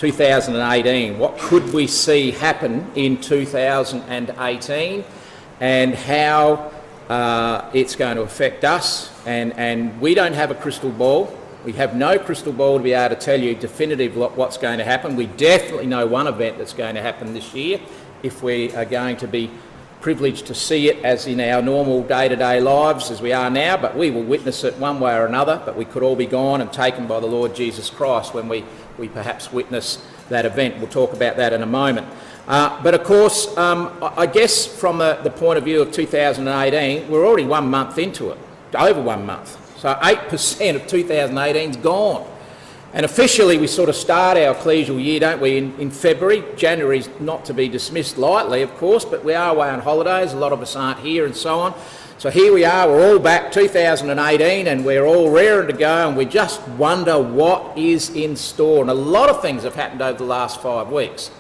2018. What could we see happen in 2018 and how it's going to affect us? And we don't have a crystal ball. We have no crystal ball to be able to tell you definitively what's going to happen. We definitely know one event that's going to happen this year, if we are going to be privileged to see it as in our normal day-to-day lives as we are now, but we will witness it one way or another. But we could all be gone and taken by the Lord Jesus Christ when we perhaps witness that event. We'll talk about that in a moment. But of course, I guess from the point of view of 2018, we're already 1 month into it, over 1 month. So 8% of 2018's gone. And officially we sort of start our ecclesial year, don't we, in February. January's not to be dismissed lightly, of course, but we are away on holidays. A lot of us aren't here and so on. So here we are, we're all back 2018 and we're all raring to go, and we just wonder what is in store. And a lot of things have happened over the last 5 weeks.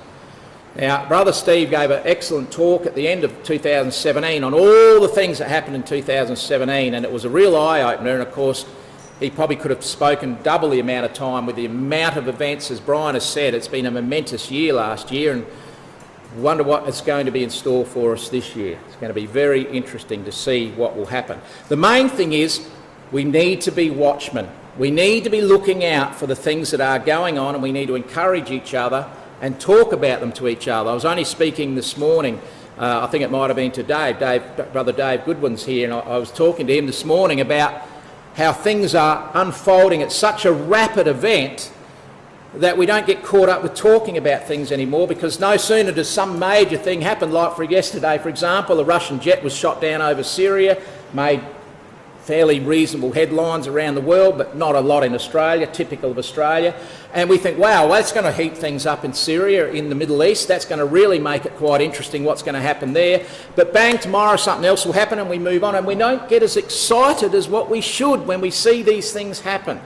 Now, Brother Steve gave an excellent talk at the end of 2017 on all the things that happened in 2017, and it was a real eye-opener. And of course, he probably could have spoken double the amount of time with the amount of events. As Brian has said, it's been a momentous year last year, and wonder what is going to be in store for us this year. It's going to be very interesting to see what will happen. The main thing is we need to be watchmen. We need to be looking out for the things that are going on, and we need to encourage each other and talk about them to each other. I was only speaking this morning, I think it might have been to Brother Dave Goodwin's here, and I was talking to him this morning about how things are unfolding at such a rapid event that we don't get caught up with talking about things anymore, because no sooner does some major thing happen, like for yesterday, for example, a Russian jet was shot down over Syria, made fairly reasonable headlines around the world, but not a lot in Australia, typical of Australia. And we think, wow, well, that's going to heat things up in Syria, in the Middle East. That's going to really make it quite interesting what's going to happen there. But bang, tomorrow something else will happen and we move on, and we don't get as excited as what we should when we see these things happen.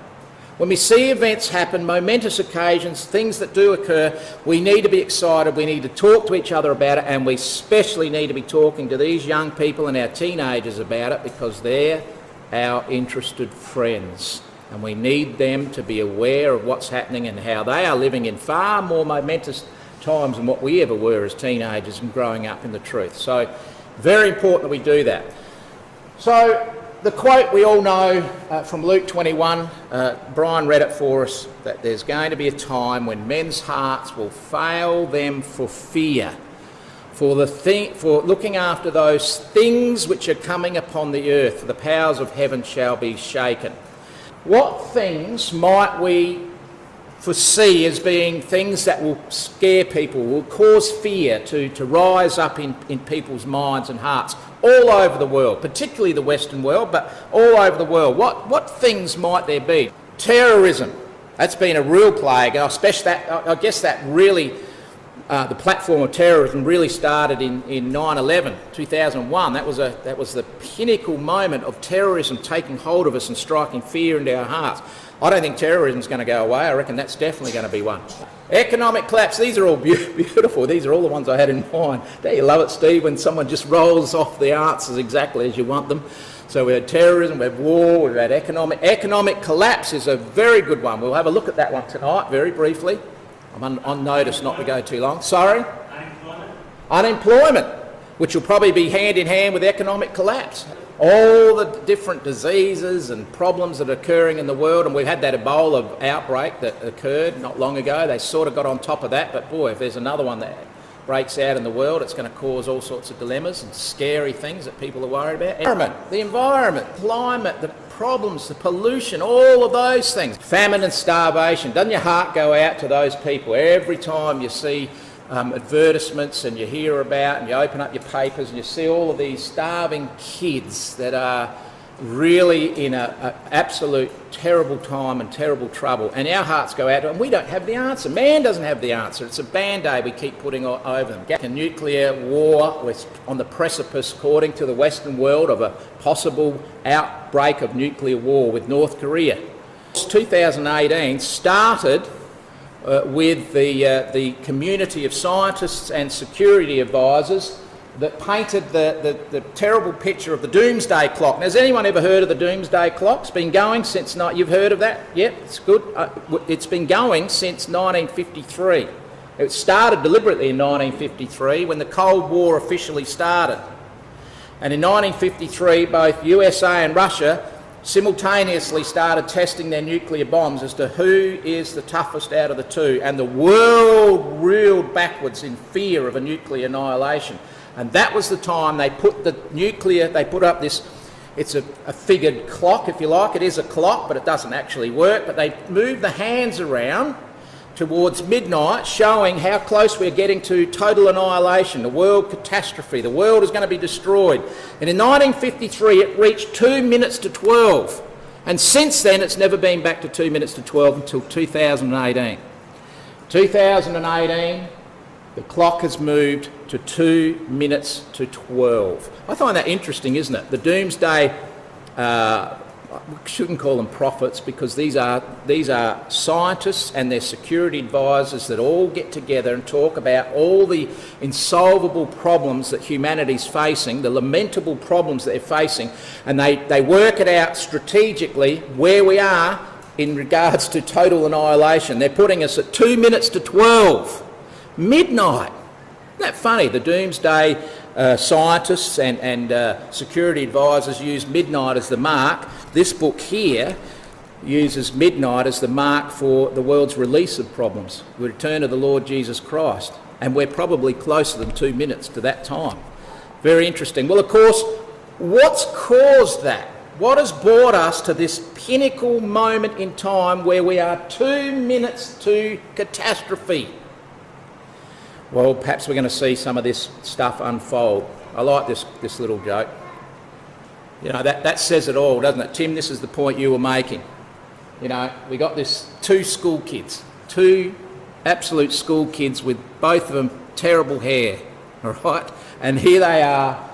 When we see events happen, momentous occasions, things that do occur, we need to be excited, we need to talk to each other about it, and we especially need to be talking to these young people and our teenagers about it, because they're our interested friends, and we need them to be aware of what's happening and how they are living in far more momentous times than what we ever were as teenagers and growing up in the truth. So very important that we do that. So the quote we all know from Luke 21, Brian read it for us, that there's going to be a time when men's hearts will fail them for fear, for looking after those things which are coming upon the earth, for the powers of heaven shall be shaken. What things might we foresee as being things that will scare people, will cause fear to rise up in people's minds and hearts all over the world, particularly the Western world, but all over the world? What things might there be? Terrorism. That's been a real plague, and I guess that really the platform of terrorism really started in 9/11, 2001. That was the pinnacle moment of terrorism taking hold of us and striking fear into our hearts. I don't think terrorism's going to go away. I reckon that's definitely going to be one. Economic collapse. These are all beautiful. These are all the ones I had in mind. Don't you love it, Steve, when someone just rolls off the answers exactly as you want them? So we had terrorism, we had war, we've had economic collapse is a very good one. We'll have a look at that one tonight very briefly. I'm on notice not to go too long. Sorry? Unemployment, which will probably be hand in hand with economic collapse. All the different diseases and problems that are occurring in the world, and we've had that Ebola outbreak that occurred not long ago. They sort of got on top of that, but boy, if there's another one that breaks out in the world, it's going to cause all sorts of dilemmas and scary things that people are worried about. The environment, climate, the problems, the pollution, all of those things. Famine and starvation. Doesn't your heart go out to those people every time you see advertisements and you hear about, and you open up your papers and you see all of these starving kids that are really in an absolute terrible time and terrible trouble, and our hearts go out to them. We don't have the answer. Man doesn't have the answer. It's a band-aid we keep putting over them. A nuclear war, we're on the precipice, according to the Western world, of a possible outbreak of nuclear war with North Korea. 2018 started with the community of scientists and security advisors that painted the terrible picture of the doomsday clock. Now, has anyone ever heard of the doomsday clock? It's been going since... You've heard of that? Yep, it's good. It's been going since 1953. It started deliberately in 1953 when the Cold War officially started. And in 1953, both USA and Russia simultaneously started testing their nuclear bombs as to who is the toughest out of the two, and the world reeled backwards in fear of a nuclear annihilation. And that was the time they put up this, it's a figured clock, if you like. It is a clock, but it doesn't actually work. But they moved the hands around towards midnight, showing how close we're getting to total annihilation, the world catastrophe. The world is going to be destroyed. And in 1953, it reached 2 minutes to 12. And since then, it's never been back to 2 minutes to 12 until 2018. 2018, the clock has moved to 2 minutes to 12. I find that interesting, isn't it? The doomsday, we shouldn't call them prophets, because these are scientists and their security advisors that all get together and talk about all the insolvable problems that humanity's facing, the lamentable problems that they're facing, and they work it out strategically where we are in regards to total annihilation. They're putting us at 2 minutes to 12. Midnight. Isn't that funny? The doomsday scientists and security advisors use midnight as the mark. This book here uses midnight as the mark for the world's release of problems, the return of the Lord Jesus Christ. And we're probably closer than 2 minutes to that time. Very interesting. Well, of course, what's caused that? What has brought us to this pinnacle moment in time where we are 2 minutes to catastrophe? Well, perhaps we're going to see some of this stuff unfold. I like this little joke. You know, that says it all, doesn't it? Tim, this is the point you were making. You know, we got this two absolute school kids with both of them terrible hair, all right? And here they are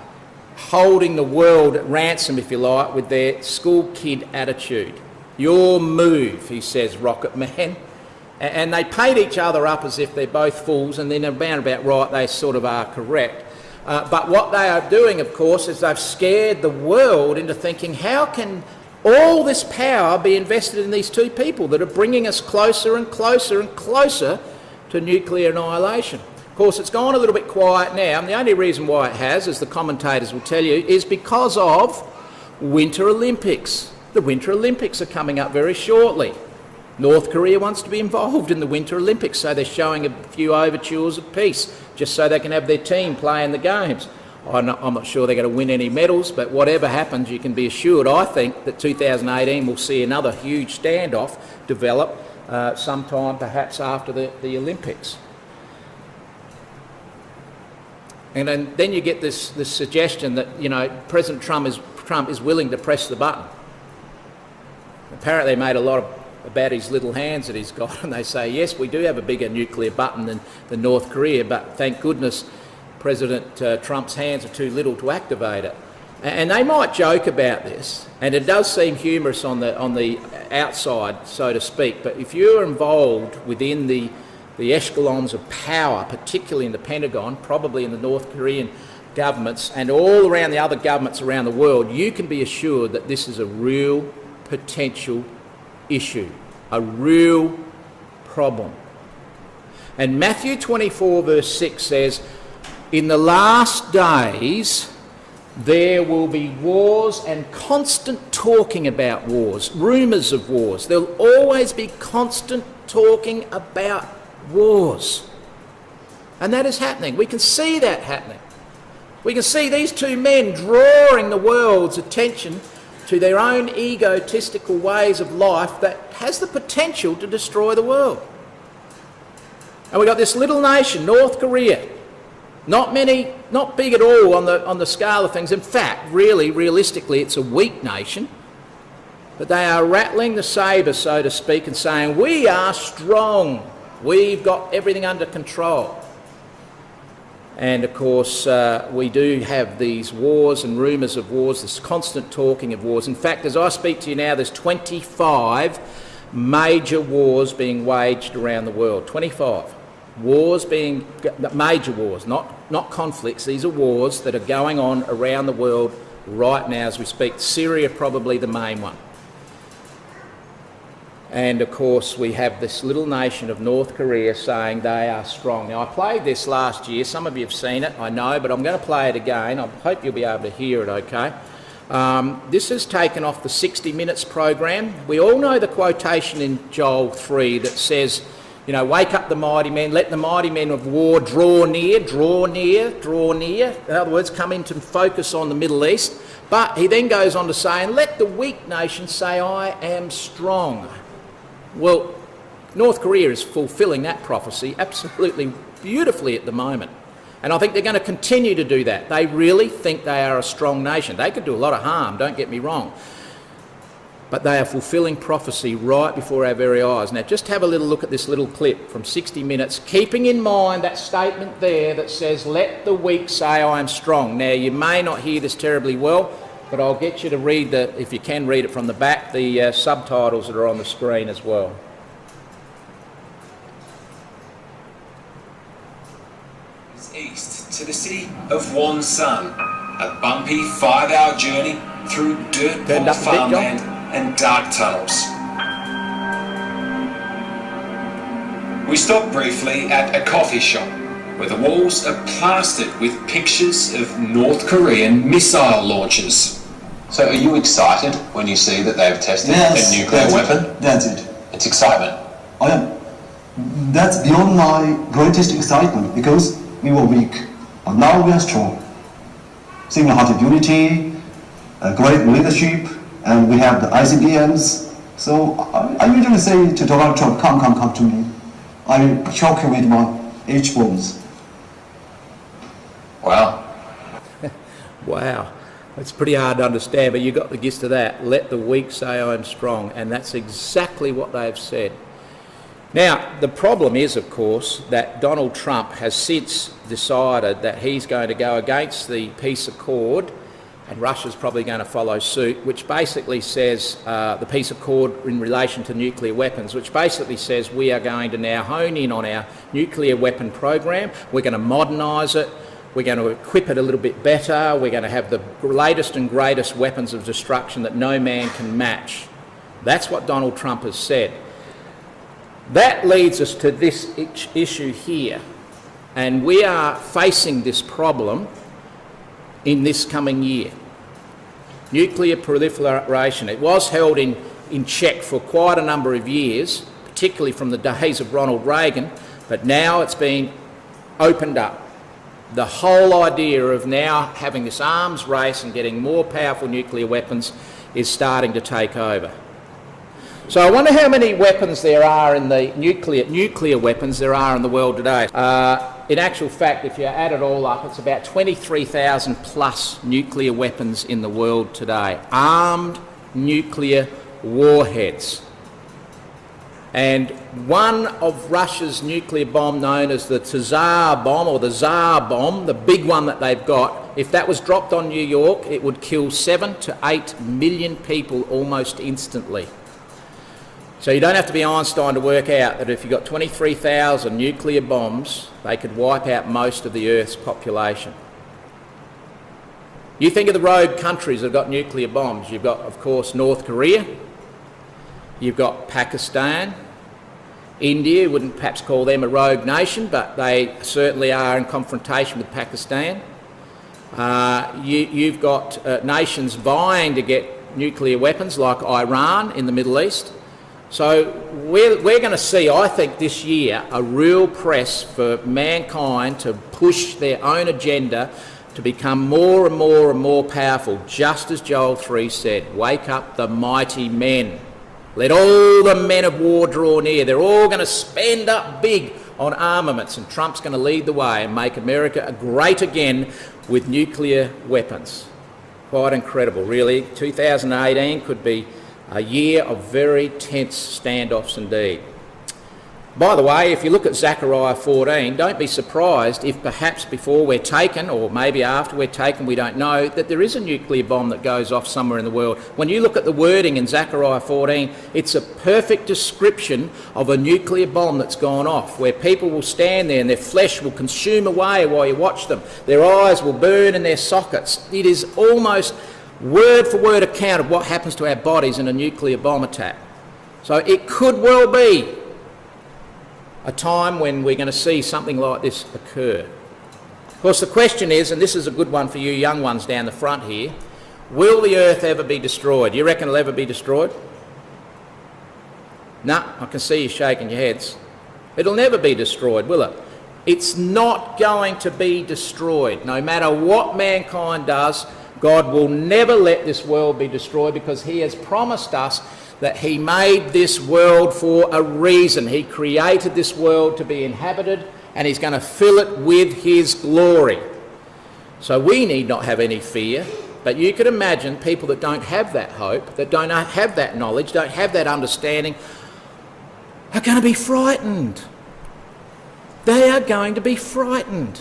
holding the world at ransom, if you like, with their school kid attitude. Your move, he says, Rocket Man. And they paint each other up as if they're both fools, and then about right, they sort of are correct. But what they are doing, of course, is they've scared the world into thinking, how can all this power be invested in these two people that are bringing us closer and closer and closer to nuclear annihilation? Of course, it's gone a little bit quiet now, and the only reason why it has, as the commentators will tell you, is because of Winter Olympics. The Winter Olympics are coming up very shortly. North Korea wants to be involved in the Winter Olympics, so they're showing a few overtures of peace, just so they can have their team play in the games. I'm not sure they're going to win any medals, but whatever happens, you can be assured, I think, that 2018 will see another huge standoff develop sometime perhaps after the Olympics. And then you get this suggestion that, you know, President Trump is willing to press the button. Apparently, they made a lot about his little hands that he's got, and they say, yes, we do have a bigger nuclear button than North Korea, but thank goodness President Trump's hands are too little to activate it. And they might joke about this, and it does seem humorous on the outside, so to speak, but if you're involved within the echelons of power, particularly in the Pentagon, probably in the North Korean governments, and all around the other governments around the world, you can be assured that this is a real potential issue, a real problem. And Matthew 24 verse 6 says, in the last days there will be wars and constant talking about wars, rumours of wars. There'll always be constant talking about wars. And that is happening. We can see that happening. We can see these two men drawing the world's attention to their own egotistical ways of life that has the potential to destroy the world. And we've got this little nation, North Korea, not big at all on the scale of things. In fact, realistically, it's a weak nation. But they are rattling the sabre, so to speak, and saying, we are strong. We've got everything under control. And of course, we do have these wars and rumours of wars, this constant talking of wars. In fact, as I speak to you now, there's 25 major wars being waged around the world. 25. Wars being, major wars, not conflicts, these are wars that are going on around the world right now as we speak. Syria probably the main one. And of course we have this little nation of North Korea saying they are strong. Now I played this last year, some of you have seen it, I know, but I'm going to play it again. I hope you'll be able to hear it okay. This has taken off the 60 Minutes program. We all know the quotation in Joel 3 that says, you know, wake up the mighty men, let the mighty men of war draw near, draw near, draw near. In other words, come into focus on the Middle East. But he then goes on to say, and let the weak nation say, I am strong. Well, North Korea is fulfilling that prophecy absolutely beautifully at the moment. And I think they're going to continue to do that. They really think they are a strong nation. They could do a lot of harm, don't get me wrong. But they are fulfilling prophecy right before our very eyes. Now, just have a little look at this little clip from 60 Minutes, keeping in mind that statement there that says, let the weak say I am strong. Now, you may not hear this terribly well, but I'll get you to read if you can read it from the back, the subtitles that are on the screen as well. East to the city of Wonsan, a bumpy 5-hour journey through dirt-poor farmland and dark tunnels. We stopped briefly at a coffee shop where the walls are plastered with pictures of North Korean missile launches. So are you excited when you see that they have tested a nuclear weapon? That's it. It's excitement. I am. That's beyond my greatest excitement because we were weak, but now we are strong. Single-hearted unity, a great leadership, and we have the ICBMs. So I usually say to Donald Trump, come to me. I will choke you with my H-bombs. Wow. Wow. It's pretty hard to understand, but you got the gist of that. Let the weak say I am strong, and that's exactly what they've said. Now, the problem is, of course, that Donald Trump has since decided that he's going to go against the peace accord, and Russia's probably going to follow suit, which basically says the peace accord in relation to nuclear weapons, which basically says we are going to now hone in on our nuclear weapon program, we're going to modernise it, we're going to equip it a little bit better, we're going to have the latest and greatest weapons of destruction that no man can match. That's what Donald Trump has said. That leads us to this issue here, and we are facing this problem in this coming year. Nuclear proliferation. It was held in check for quite a number of years, particularly from the days of Ronald Reagan, but now it's been opened up. The whole idea of now having this arms race and getting more powerful nuclear weapons is starting to take over. So I wonder how many weapons there are in the nuclear weapons there are in the world today. In actual fact, if you add it all up, it's about 23,000 plus nuclear weapons in the world today. Armed nuclear warheads. And one of Russia's nuclear bomb, known as the Tsar bomb or the Tsar bomb, the big one that they've got, if that was dropped on New York, it would kill 7 to 8 million people almost instantly. So you don't have to be Einstein to work out that if you've got 23,000 nuclear bombs, they could wipe out most of the Earth's population. You think of the rogue countries that have got nuclear bombs. You've got, of course, North Korea. You've got Pakistan. India, wouldn't perhaps call them a rogue nation, but they certainly are in confrontation with Pakistan. You've got nations vying to get nuclear weapons like Iran in the Middle East. So we're going to see, I think, this year a real press for mankind to push their own agenda to become more and more and more powerful, just as Joel 3 said, wake up the mighty men. Let all the men of war draw near. They're all going to spend up big on armaments, and Trump's going to lead the way and make America great again with nuclear weapons. Quite incredible, really. 2018 could be a year of very tense standoffs indeed. By the way, if you look at Zechariah 14, don't be surprised if perhaps before we're taken, or maybe after we're taken, we don't know, that there is a nuclear bomb that goes off somewhere in the world. When you look at the wording in Zechariah 14, it's a perfect description of a nuclear bomb that's gone off, where people will stand there and their flesh will consume away while you watch them. Their eyes will burn in their sockets. It is almost word for word account of what happens to our bodies in a nuclear bomb attack. So it could well be a time when we're going to see something like this occur. Of course, the question is, and this is a good one for you young ones down the front here, will the earth ever be destroyed? You reckon it'll ever be destroyed? No, I can see you shaking your heads. It'll never be destroyed, will it? It's not going to be destroyed. No matter what mankind does, God will never let this world be destroyed, because he has promised us that he made this world for a reason. He created this world to be inhabited, and he's going to fill it with his glory. So we need not have any fear, but you could imagine people that don't have that hope, that don't have that knowledge, don't have that understanding, are going to be frightened. They are going to be frightened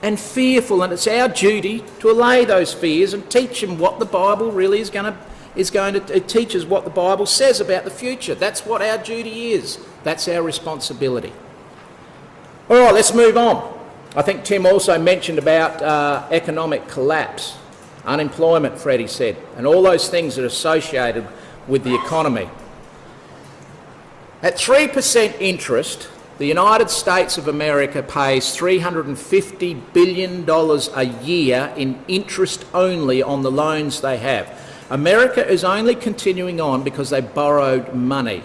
and fearful, and it's our duty to allay those fears and teach them what the Bible really is going to teach us, what the Bible says about the future. That's what our duty is. That's our responsibility. All right, let's move on. I think Tim also mentioned about economic collapse, unemployment, Freddie said, and all those things that are associated with the economy. At 3% interest, the United States of America pays $350 billion a year in interest only on the loans they have. America is only continuing on because they borrowed money.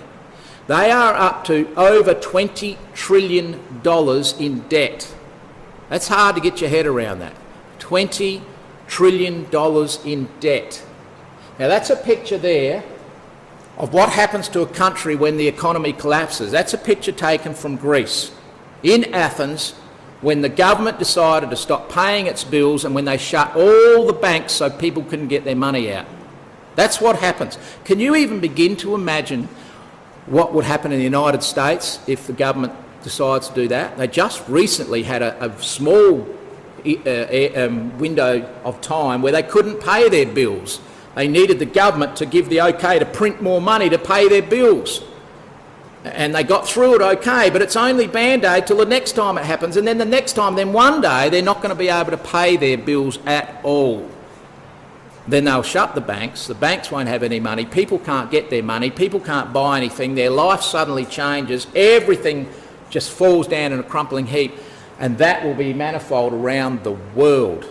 They are up to over $20 trillion in debt. That's hard to get your head around that. $20 trillion in debt. Now that's a picture there of what happens to a country when the economy collapses. That's a picture taken from Greece. In Athens, when the government decided to stop paying its bills and when they shut all the banks so people couldn't get their money out. That's what happens. Can you even begin to imagine what would happen in the United States if the government decides to do that? They just recently had a small window of time where they couldn't pay their bills. They needed the government to give the okay to print more money to pay their bills. And they got through it okay, but it's only Band-Aid till the next time it happens, and then the next time, then one day they're not going to be able to pay their bills at all. Then they'll shut the banks won't have any money, people can't get their money, people can't buy anything, their life suddenly changes, everything just falls down in a crumpling heap, and that will be manifold around the world.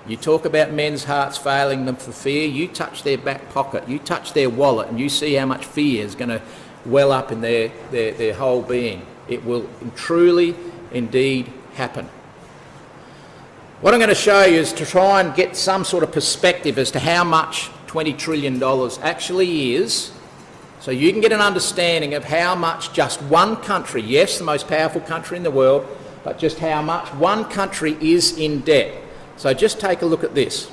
You talk about men's hearts failing them for fear, you touch their back pocket, you touch their wallet, and you see how much fear is going to well up in their whole being. It will truly indeed happen. What I'm going to show you is to try and get some sort of perspective as to how much $20 trillion actually is, so you can get an understanding of how much just one country, yes, the most powerful country in the world, but just how much one country is in debt. So just take a look at this.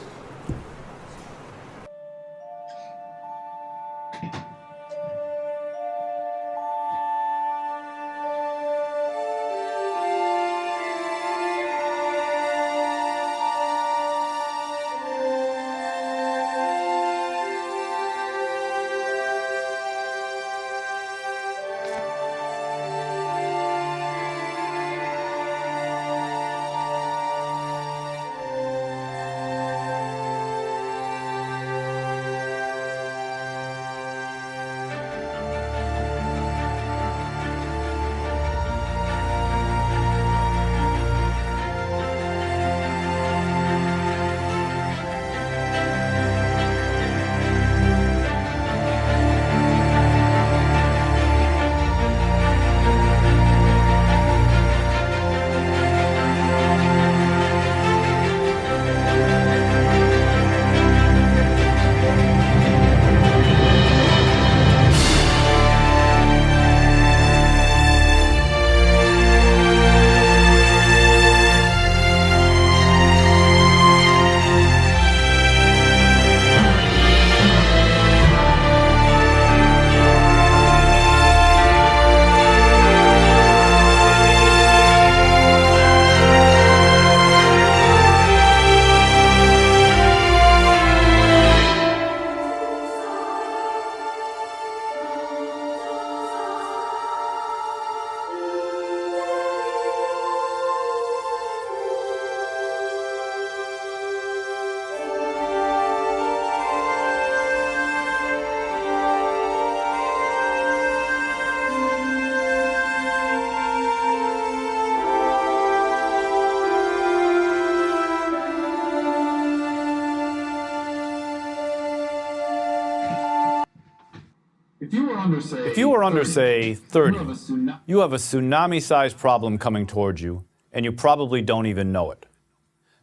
If you are under, say, 30, you have a tsunami-sized problem coming towards you, and you probably don't even know it.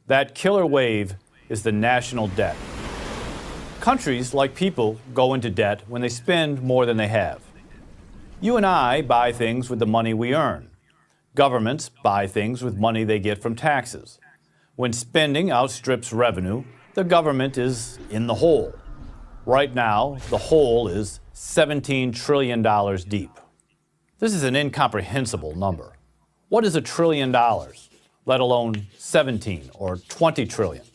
That killer wave is the national debt. Countries, like people, go into debt when they spend more than they have. You and I buy things with the money we earn. Governments buy things with money they get from taxes. When spending outstrips revenue, the government is in the hole. Right now, the hole is $17 trillion deep. This is an incomprehensible number. What is $1 trillion, let alone 17 or 20 trillion?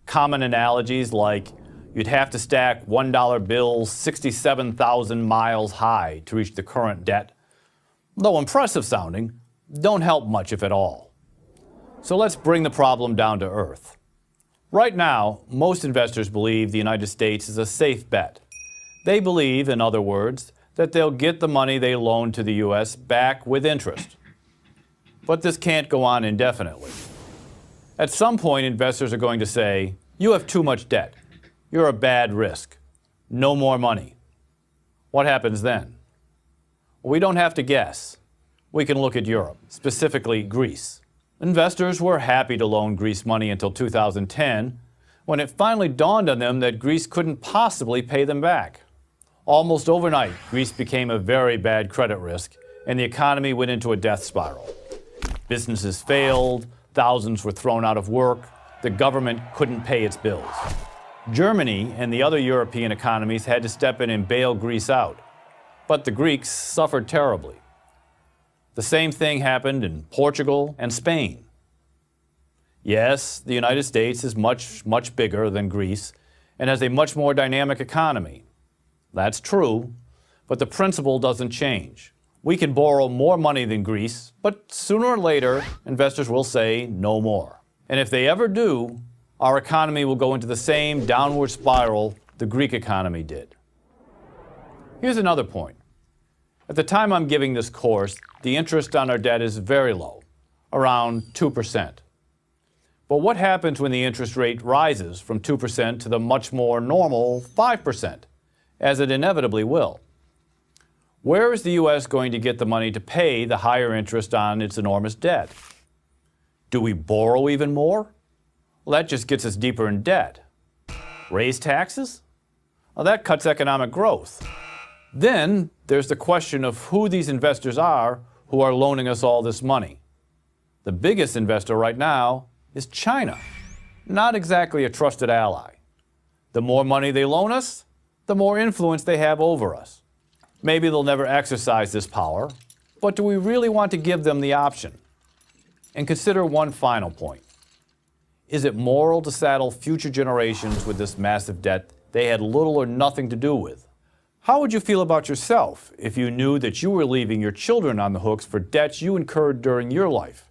Common analogies like you'd have to stack $1 bills 67,000 miles high to reach the current debt, though impressive sounding, don't help much if at all. So let's bring the problem down to earth. Right now, most investors believe the United States is a safe bet. They believe, in other words, that they'll get the money they loan to the U.S. back with interest. But this can't go on indefinitely. At some point, investors are going to say, you have too much debt. You're a bad risk. No more money. What happens then? Well, we don't have to guess. We can look at Europe, specifically Greece. Investors were happy to loan Greece money until 2010, when it finally dawned on them that Greece couldn't possibly pay them back. Almost overnight, Greece became a very bad credit risk, and the economy went into a death spiral. Businesses failed, thousands were thrown out of work, the government couldn't pay its bills. Germany and the other European economies had to step in and bail Greece out, but the Greeks suffered terribly. The same thing happened in Portugal and Spain. Yes, the United States is much, much bigger than Greece and has a much more dynamic economy. That's true, but the principle doesn't change. We can borrow more money than Greece, but sooner or later, investors will say no more. And if they ever do, our economy will go into the same downward spiral the Greek economy did. Here's another point. At the time I'm giving this course, the interest on our debt is very low, around 2%. But what happens when the interest rate rises from 2% to the much more normal 5%, as it inevitably will? Where is the U.S. going to get the money to pay the higher interest on its enormous debt? Do we borrow even more? Well, that just gets us deeper in debt. Raise taxes? Well, that cuts economic growth. Then there's the question of who these investors are who are loaning us all this money. The biggest investor right now is China, not exactly a trusted ally. The more money they loan us, the more influence they have over us. Maybe they'll never exercise this power, but do we really want to give them the option? And consider one final point. Is it moral to saddle future generations with this massive debt they had little or nothing to do with? How would you feel about yourself if you knew that you were leaving your children on the hooks for debts you incurred during your life?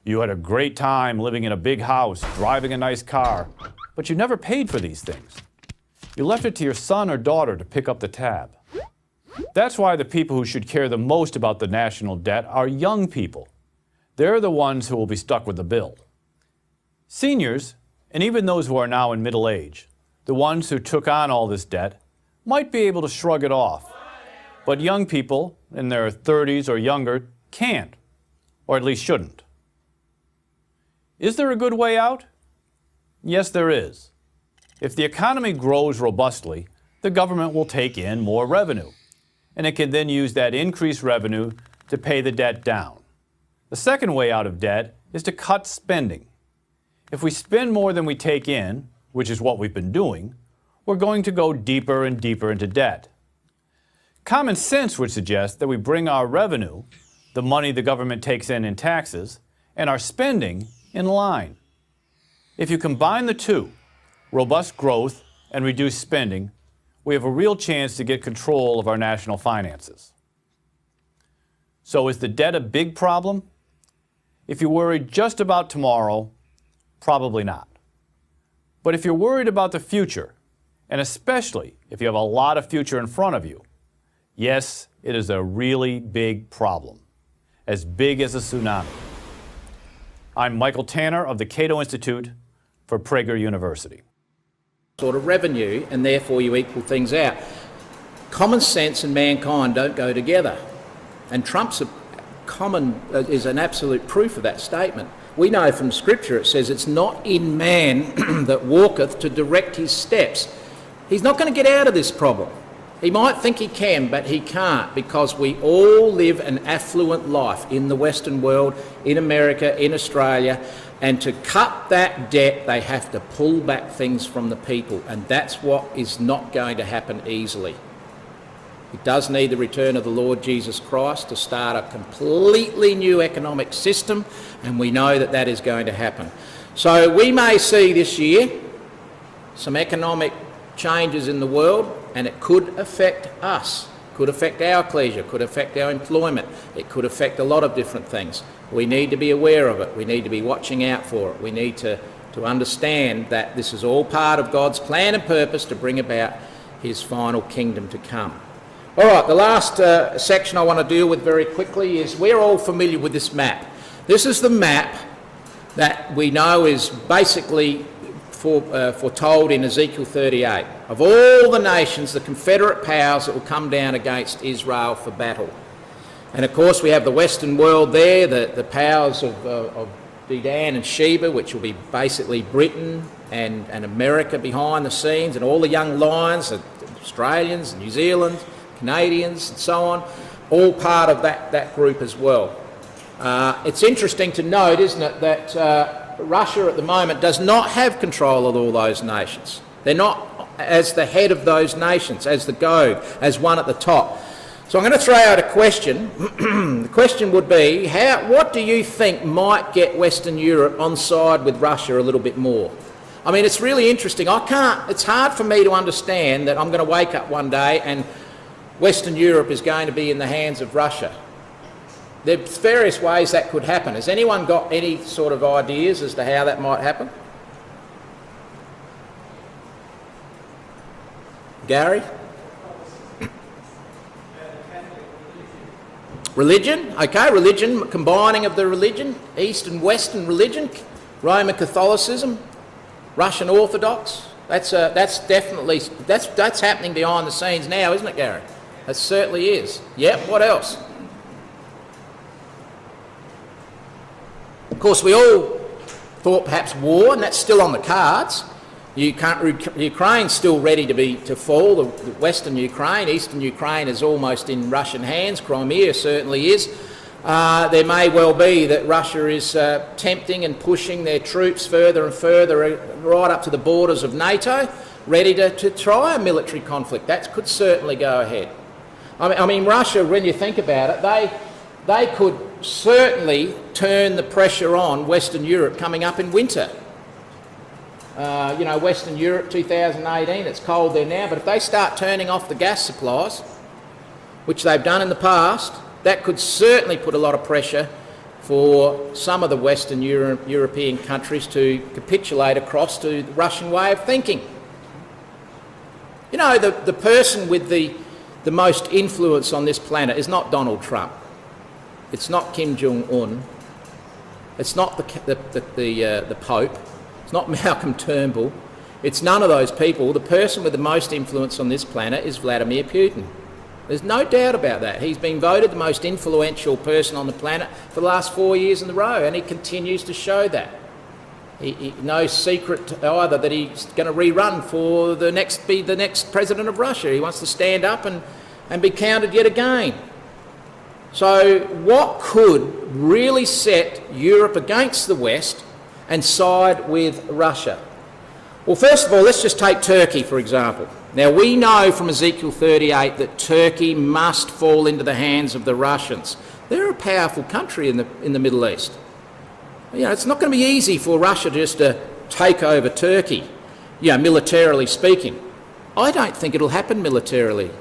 You had a great time living in a big house, driving a nice car, but you never paid for these things. You left it to your son or daughter to pick up the tab. That's why the people who should care the most about the national debt are young people. They're the ones who will be stuck with the bill. Seniors, and even those who are now in middle age, the ones who took on all this debt, might be able to shrug it off. But young people in their 30s or younger can't, or at least shouldn't. Is there a good way out? Yes, there is. If the economy grows robustly, the government will take in more revenue, and it can then use that increased revenue to pay the debt down. The second way out of debt is to cut spending. If we spend more than we take in, which is what we've been doing, we're going to go deeper and deeper into debt. Common sense would suggest that we bring our revenue, the money the government takes in taxes, and our spending in line. If you combine the two, robust growth and reduced spending, we have a real chance to get control of our national finances. So is the debt a big problem? If you're worried just about tomorrow, probably not. But if you're worried about the future, and especially if you have a lot of future in front of you, yes, it is a really big problem, as big as a tsunami. I'm Michael Tanner of the Cato Institute for Prager University. Sort of revenue, and therefore you equal things out. Common sense and mankind don't go together. And Trump's is an absolute proof of that statement. We know from Scripture it says it's not in man that walketh to direct his steps. He's not going to get out of this problem. He might think he can, but he can't, because we all live an affluent life in the Western world, in America, in Australia, and to cut that debt they have to pull back things from the people, and that's what is not going to happen easily. It does need the return of the Lord Jesus Christ to start a completely new economic system, and we know that that is going to happen. So we may see this year some economic changes in the world, and it could affect us, could affect our pleasure, could affect our employment, it could affect a lot of different things. We need to be aware of it, we need to be watching out for it, we need to understand that this is all part of God's plan and purpose to bring about his final kingdom to come. All right, the last section I want to deal with very quickly is we're all familiar with this map. This is the map that we know is basically foretold in Ezekiel 38 of all the nations, the confederate powers that will come down against Israel for battle. And of course we have the Western world there, the powers of Dedan and Sheba, which will be basically Britain and America behind the scenes, and all the young lions, the Australians, New Zealand, Canadians and so on, all part of that group as well. It's interesting to note, isn't it, that Russia at the moment does not have control of all those nations. They're not as the head of those nations, as the goad, as one at the top. So I'm going to throw out a question. The question would be, what do you think might get Western Europe on side with Russia a little bit more? I mean, it's really interesting. It's hard for me to understand that I'm going to wake up one day and Western Europe is going to be in the hands of Russia. There's various ways that could happen. Has anyone got any sort of ideas as to how that might happen? Gary? Religion? Okay, religion, combining of the religion, East and Western religion, Roman Catholicism, Russian Orthodox. That's definitely happening behind the scenes now, isn't it, Gary? It certainly is. Yep, what else? Of course, we all thought perhaps war, and that's still on the cards. Ukraine's still ready to fall, the Western Ukraine. Eastern Ukraine is almost in Russian hands. Crimea certainly is. There may well be that Russia is tempting and pushing their troops further and further right up to the borders of NATO, ready to try a military conflict. That could certainly go ahead. I mean, Russia, when you think about it, they could certainly turn the pressure on Western Europe coming up in winter. Western Europe 2018, it's cold there now, but if they start turning off the gas supplies, which they've done in the past, that could certainly put a lot of pressure for some of the Western European countries to capitulate across to the Russian way of thinking. You know, the person with the most influence on this planet is not Donald Trump. It's not Kim Jong-un. It's not the Pope. It's not Malcolm Turnbull. It's none of those people. The person with the most influence on this planet is Vladimir Putin. There's no doubt about that. He's been voted the most influential person on the planet for the last 4 years in a row, and he continues to show that. No secret either that he's going to rerun for be the next president of Russia. He wants to stand up and be counted yet again. So what could really set Europe against the West and side with Russia? Well, first of all, let's just take Turkey, for example. Now, we know from Ezekiel 38 that Turkey must fall into the hands of the Russians. They're a powerful country in the Middle East. You know, it's not going to be easy for Russia just to take over Turkey, militarily speaking. I don't think it'll happen militarily.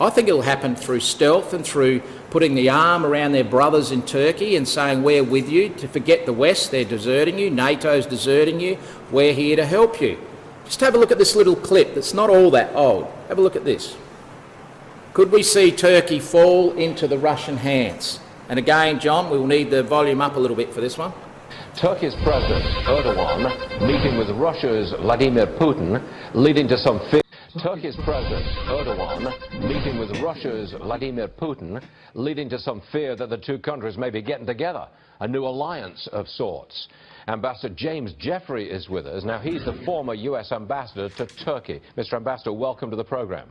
I think it'll happen through stealth and through putting the arm around their brothers in Turkey and saying, we're with you, to forget the West, they're deserting you, NATO's deserting you, we're here to help you. Just have a look at this little clip that's not all that old. Have a look at this. Could we see Turkey fall into the Russian hands? And again, John, we will need the volume up a little bit for this one. Turkey's President Erdogan meeting with Russia's Vladimir Putin, leading to some fear. Turkey's President Erdogan meeting with Russia's Vladimir Putin, leading to some fear that the two countries may be getting together, a new alliance of sorts. Ambassador James Jeffrey is with us. Now, he's the former U.S. ambassador to Turkey. Mr. Ambassador, welcome to the program.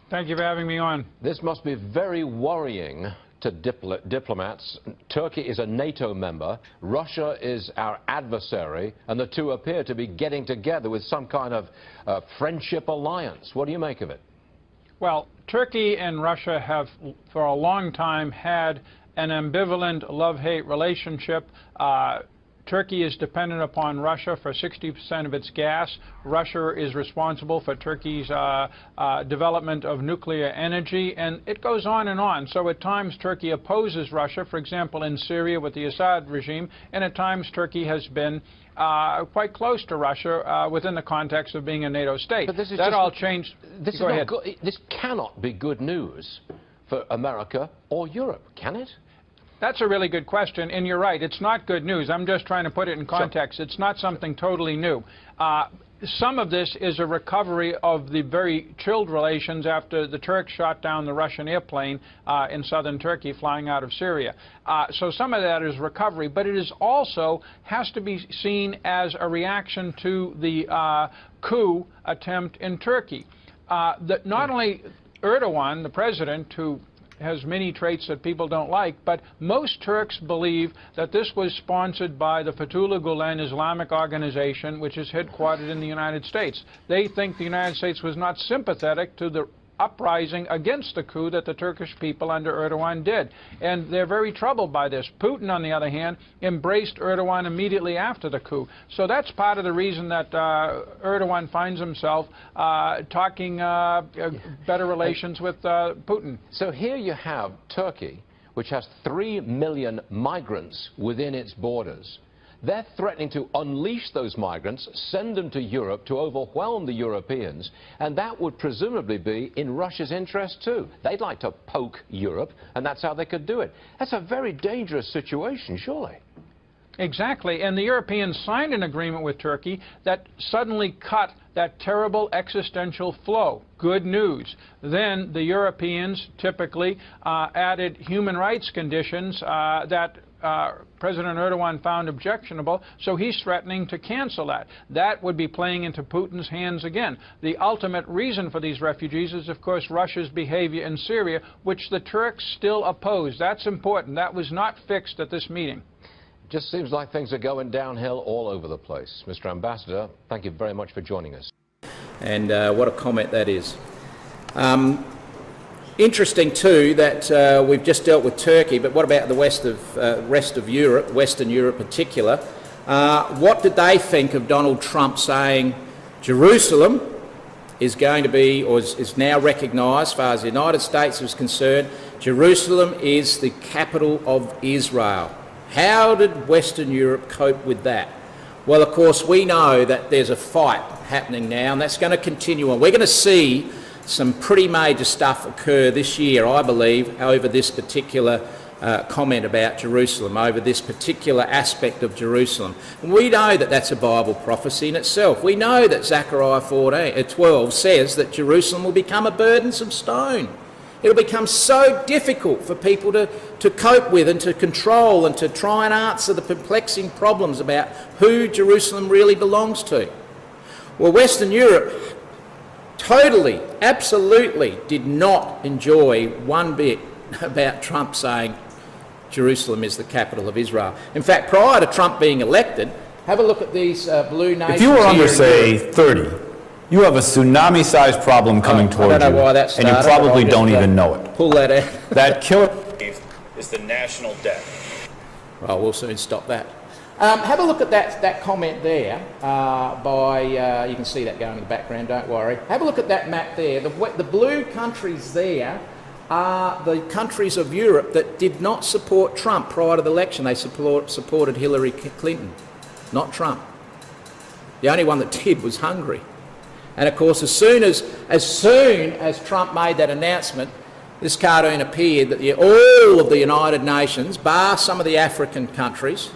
Thank you for having me on. This must be very worrying to diplomats. Turkey is a NATO member, Russia is our adversary, and the two appear to be getting together with some kind of friendship alliance. What do you make of it? Well, Turkey and Russia have for a long time had an ambivalent love-hate relationship. Turkey is dependent upon Russia for 60% of its gas. Russia is responsible for Turkey's development of nuclear energy, and it goes on and on. So at times Turkey opposes Russia, for example in Syria with the Assad regime, and at times Turkey has been quite close to Russia within the context of being a NATO state. But this is that all changed. This, Go ahead. This cannot be good news for America or Europe, can it? That's a really good question, and you're right. It's not good news. I'm just trying to put it in context. Sure. It's not something totally new. Some of this is a recovery of the very chilled relations after the Turks shot down the Russian airplane in southern Turkey flying out of Syria. So some of that is recovery, but it is also has to be seen as a reaction to the coup attempt in Turkey. That not only Erdogan, the president, who has many traits that people don't like, but most Turks believe that this was sponsored by the Fethullah Gulen Islamic organization, which is headquartered in the United States. They think the United States was not sympathetic to the uprising against the coup that the Turkish people under Erdogan did. And they're very troubled by this. Putin, on the other hand, embraced Erdogan immediately after the coup. So that's part of the reason that Erdogan finds himself talking better relations with Putin. So here you have Turkey, which has 3 million migrants within its borders. They're threatening to unleash those migrants, send them to Europe to overwhelm the Europeans, and that would presumably be in Russia's interest too. They'd like to poke Europe, and that's how they could do it. That's a very dangerous situation, surely. Exactly, and the Europeans signed an agreement with Turkey that suddenly cut that terrible existential flow. Good news. Then the Europeans typically added human rights conditions that President Erdogan found objectionable, so he's threatening to cancel that. That would be playing into Putin's hands again. The ultimate reason for these refugees is, of course, Russia's behavior in Syria, which the Turks still oppose. That's important. That was not fixed at this meeting. Just seems like things are going downhill all over the place. Mr. Ambassador, thank you very much for joining us. And what a comment that is. Interesting too that we've just dealt with Turkey, but what about the rest of Europe, Western Europe in particular? What did they think of Donald Trump saying Jerusalem is going to be, or is now recognised, as far as the United States is concerned, Jerusalem is the capital of Israel? How did Western Europe cope with that? Well, of course, we know that there's a fight happening now, and that's going to continue on. We're going to see some pretty major stuff occur this year, I believe, over this particular comment about Jerusalem, over this particular aspect of Jerusalem. And we know that that's a Bible prophecy in itself. We know that Zechariah 12 says that Jerusalem will become a burdensome stone. It'll become so difficult for people to cope with and to control and to try and answer the perplexing problems about who Jerusalem really belongs to. Well, Western Europe totally, absolutely did not enjoy one bit about Trump saying Jerusalem is the capital of Israel. In fact, prior to Trump being elected, have a look at these blue nations. If you were under, say, 30, you have a tsunami-sized problem coming towards you, I don't know why that started, and you probably don't even know it. Pull that out. That killer is the national debt. Well, we'll soon stop that. Have a look at that comment there you can see that going in the background, don't worry. Have a look at that map there. The blue countries there are the countries of Europe that did not support Trump prior to the election. They supported Hillary Clinton, not Trump. The only one that did was Hungary. And of course, as soon as Trump made that announcement, this cartoon appeared that all of the United Nations, bar some of the African countries,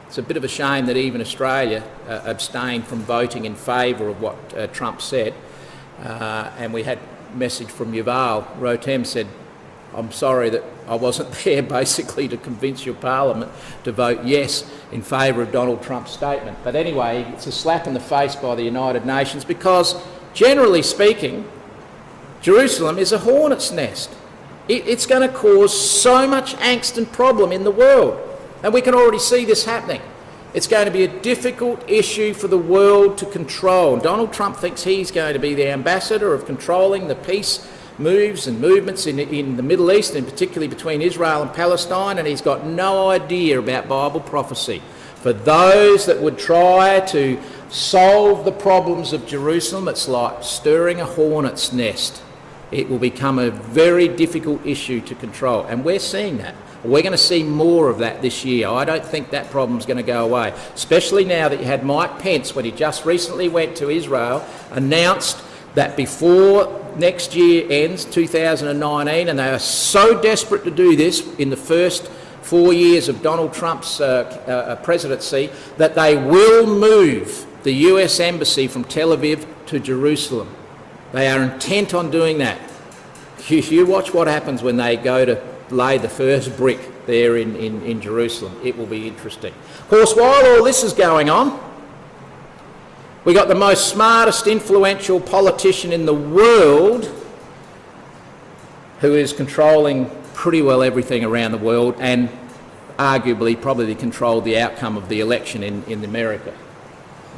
it's a bit of a shame that even Australia abstained from voting in favour of what Trump said. and we had a message from Yuval. Rotem said, I'm sorry that I wasn't there basically to convince your parliament to vote yes in favour of Donald Trump's statement. But anyway, it's a slap in the face by the United Nations because, generally speaking, Jerusalem is a hornet's nest. It's going to cause so much angst and problem in the world, and we can already see this happening. It's going to be a difficult issue for the world to control. Donald Trump thinks he's going to be the ambassador of controlling the peace moves and movements in the Middle East, and particularly between Israel and Palestine, and he's got no idea about Bible prophecy. For those that would try to solve the problems of Jerusalem, it's like stirring a hornet's nest. It will become a very difficult issue to control, and we're seeing that. We're going to see more of that this year. I don't think that problem's going to go away, especially now that you had Mike Pence, when he just recently went to Israel, announced that before next year ends, 2019, and they are so desperate to do this in the first 4 years of Donald Trump's presidency, that they will move the US Embassy from Tel Aviv to Jerusalem. They are intent on doing that. You watch what happens when they go to lay the first brick there in Jerusalem. It will be interesting. Of course, while all this is going on, we got the most smartest, influential politician in the world who is controlling pretty well everything around the world, and arguably probably controlled the outcome of the election in America.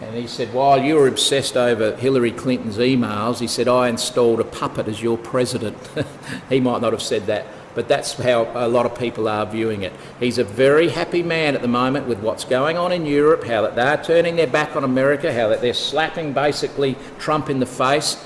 And he said, while you were obsessed over Hillary Clinton's emails, he said, I installed a puppet as your president. He might not have said that, but that's how a lot of people are viewing it. He's a very happy man at the moment with what's going on in Europe, how that they're turning their back on America, how that they're slapping basically Trump in the face,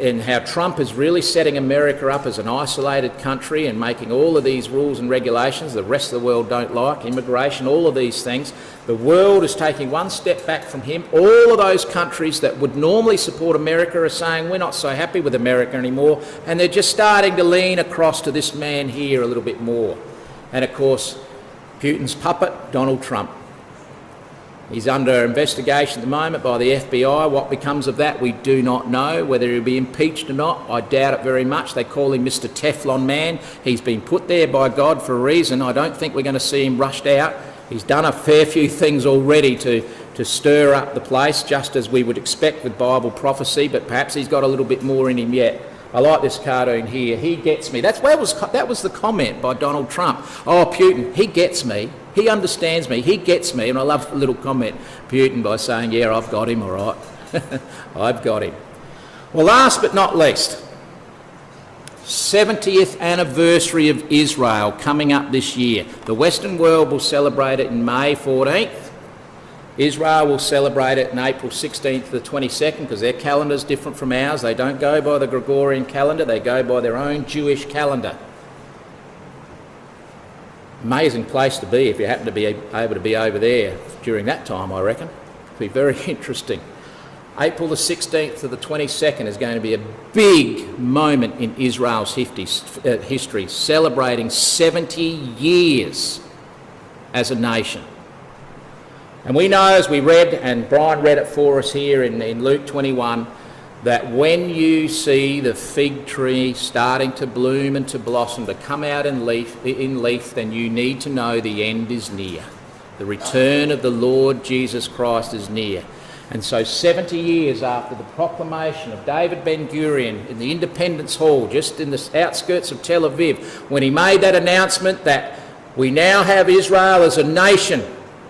and how Trump is really setting America up as an isolated country and making all of these rules and regulations the rest of the world don't like, immigration, all of these things. The world is taking one step back from him. All of those countries that would normally support America are saying, we're not so happy with America anymore, and they're just starting to lean across to this man here a little bit more. And of course, Putin's puppet, Donald Trump. He's under investigation at the moment by the FBI. What becomes of that, we do not know. Whether he'll be impeached or not, I doubt it very much. They call him Mr. Teflon Man. He's been put there by God for a reason. I don't think we're going to see him rushed out. He's done a fair few things already to stir up the place, just as we would expect with Bible prophecy, but perhaps he's got a little bit more in him yet. I like this cartoon here. He gets me. That was the comment by Donald Trump. Oh, Putin, he gets me. He understands me. He gets me. And I love the little comment, Putin, by saying, yeah, I've got him, all right. I've got him. Well, last but not least, 70th anniversary of Israel coming up this year. The Western world will celebrate it in May 14th. Israel will celebrate it in April 16th to the 22nd, because their calendar's different from ours. They don't go by the Gregorian calendar, they go by their own Jewish calendar. Amazing place to be if you happen to be able to be over there during that time, I reckon. It'll be very interesting. April the 16th to the 22nd is going to be a big moment in Israel's history, celebrating 70 years as a nation. And we know, as we read, and Brian read it for us here in Luke 21, that when you see the fig tree starting to bloom and to blossom, to come out in leaf, then you need to know the end is near. The return of the Lord Jesus Christ is near. And so 70 years after the proclamation of David Ben-Gurion in the Independence Hall, just in the outskirts of Tel Aviv, when he made that announcement that we now have Israel as a nation,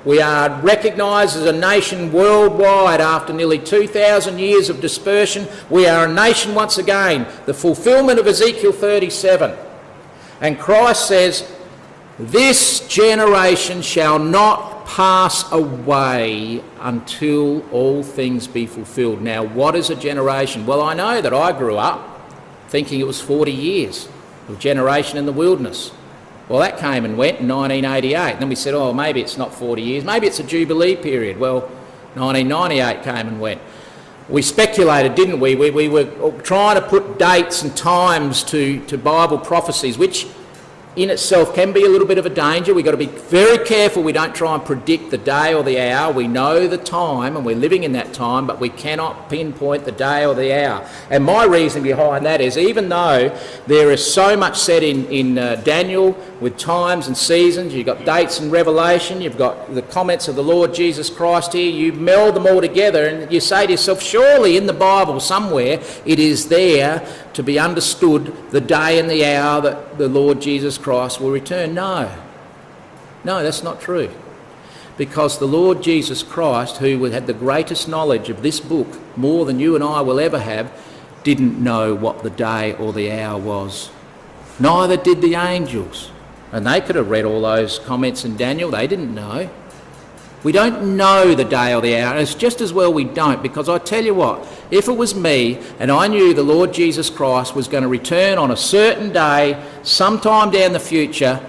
we are recognised as a nation worldwide after nearly 2,000 years of dispersion. We are a nation once again, the fulfilment of Ezekiel 37. And Christ says, this generation shall not pass away until all things be fulfilled. Now, what is a generation? Well, I know that I grew up thinking it was 40 years of generation in the wilderness. Well, that came and went in 1988. And then we said, oh, maybe it's not 40 years. Maybe it's a Jubilee period. Well, 1998 came and went. We speculated, didn't we? We were trying to put dates and times to Bible prophecies, which in itself can be a little bit of a danger. We've got to be very careful we don't try and predict the day or the hour. We know the time and we're living in that time, but we cannot pinpoint the day or the hour. And my reason behind that is, even though there is so much said in Daniel with times and seasons, you've got dates in Revelation, you've got the comments of the Lord Jesus Christ here, you meld them all together and you say to yourself, surely in the Bible somewhere it is there to be understood the day and the hour that the Lord Jesus Christ will return. No, that's not true. Because the Lord Jesus Christ, who had the greatest knowledge of this book, more than you and I will ever have, didn't know what the day or the hour was. Neither did the angels. And they could have read all those comments in Daniel. They didn't know. We don't know the day or the hour, and it's just as well we don't, because I tell you what, if it was me and I knew the Lord Jesus Christ was going to return on a certain day, sometime down the future,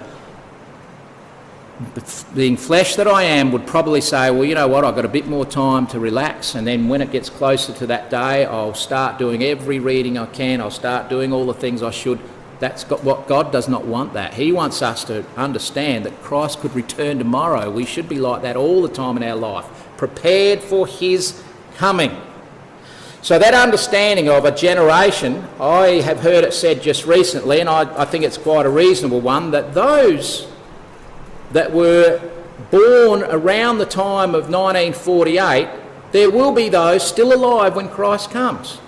being flesh that I am, would probably say, well, you know what, I've got a bit more time to relax, and then when it gets closer to that day, I'll start doing every reading I can, I'll start doing all the things I should. That's what God does not want that. He wants us to understand that Christ could return tomorrow. We should be like that all the time in our life, prepared for his coming. So that understanding of a generation, I have heard it said just recently, and I think it's quite a reasonable one, that those that were born around the time of 1948, there will be those still alive when Christ comes.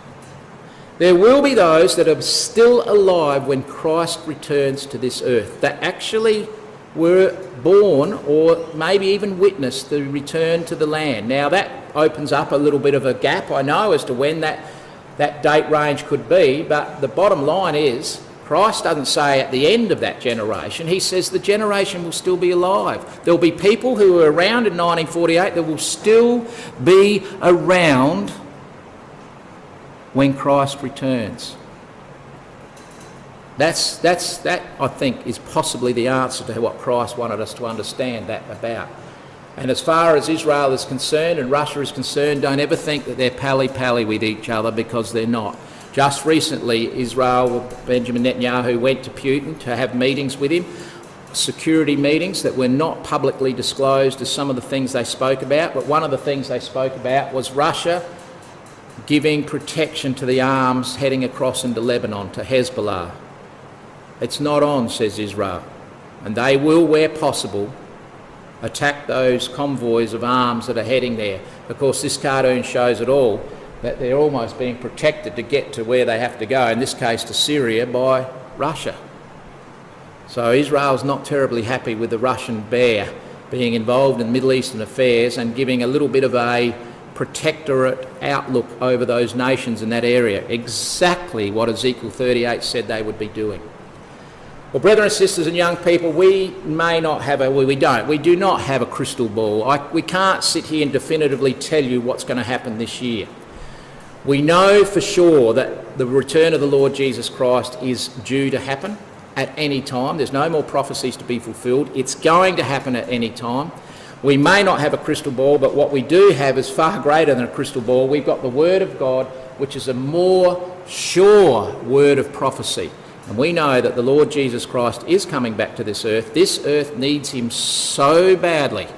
There will be those that are still alive when Christ returns to this earth, that actually were born or maybe even witnessed the return to the land. Now that opens up a little bit of a gap, I know, as to when that date range could be, but the bottom line is, Christ doesn't say at the end of that generation, he says the generation will still be alive. There'll be people who were around in 1948 that will still be around when Christ returns. That I think is possibly the answer to what Christ wanted us to understand that about. And as far as Israel is concerned and Russia is concerned, don't ever think that they're pally-pally with each other, because they're not. Just recently, Israel, Benjamin Netanyahu went to Putin to have meetings with him, security meetings that were not publicly disclosed as some of the things they spoke about, but one of the things they spoke about was Russia giving protection to the arms heading across into Lebanon, to Hezbollah. It's not on, says Israel, and they will, where possible, attack those convoys of arms that are heading there. Of course, this cartoon shows it all, that they're almost being protected to get to where they have to go, in this case to Syria, by Russia. So Israel's not terribly happy with the Russian bear being involved in Middle Eastern affairs and giving a little bit of a protectorate outlook over those nations in that area. Exactly what Ezekiel 38 said they would be doing. Well, brethren and sisters and young people, we do not have a crystal ball. We can't sit here and definitively tell you what's going to happen this year. We know for sure that the return of the Lord Jesus Christ is due to happen at any time. There's no more prophecies to be fulfilled. It's going to happen at any time. We may not have a crystal ball, but what we do have is far greater than a crystal ball. We've got the Word of God, which is a more sure word of prophecy. And we know that the Lord Jesus Christ is coming back to this earth. This earth needs him so badly.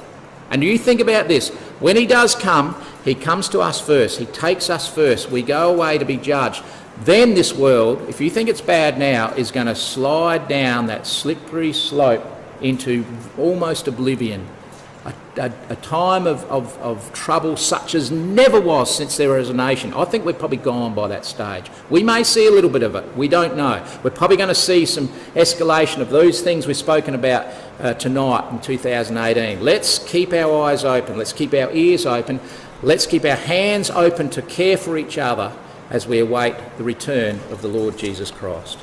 And you think about this. When he does come, he comes to us first. He takes us first. We go away to be judged. Then this world, if you think it's bad now, is going to slide down that slippery slope into almost oblivion. A time of trouble such as never was since there was a nation. I think we're probably gone by that stage. We may see a little bit of it. We don't know. We're probably going to see some escalation of those things we've spoken about tonight in 2018. Let's keep our eyes open. Let's keep our ears open. Let's keep our hands open to care for each other as we await the return of the Lord Jesus Christ.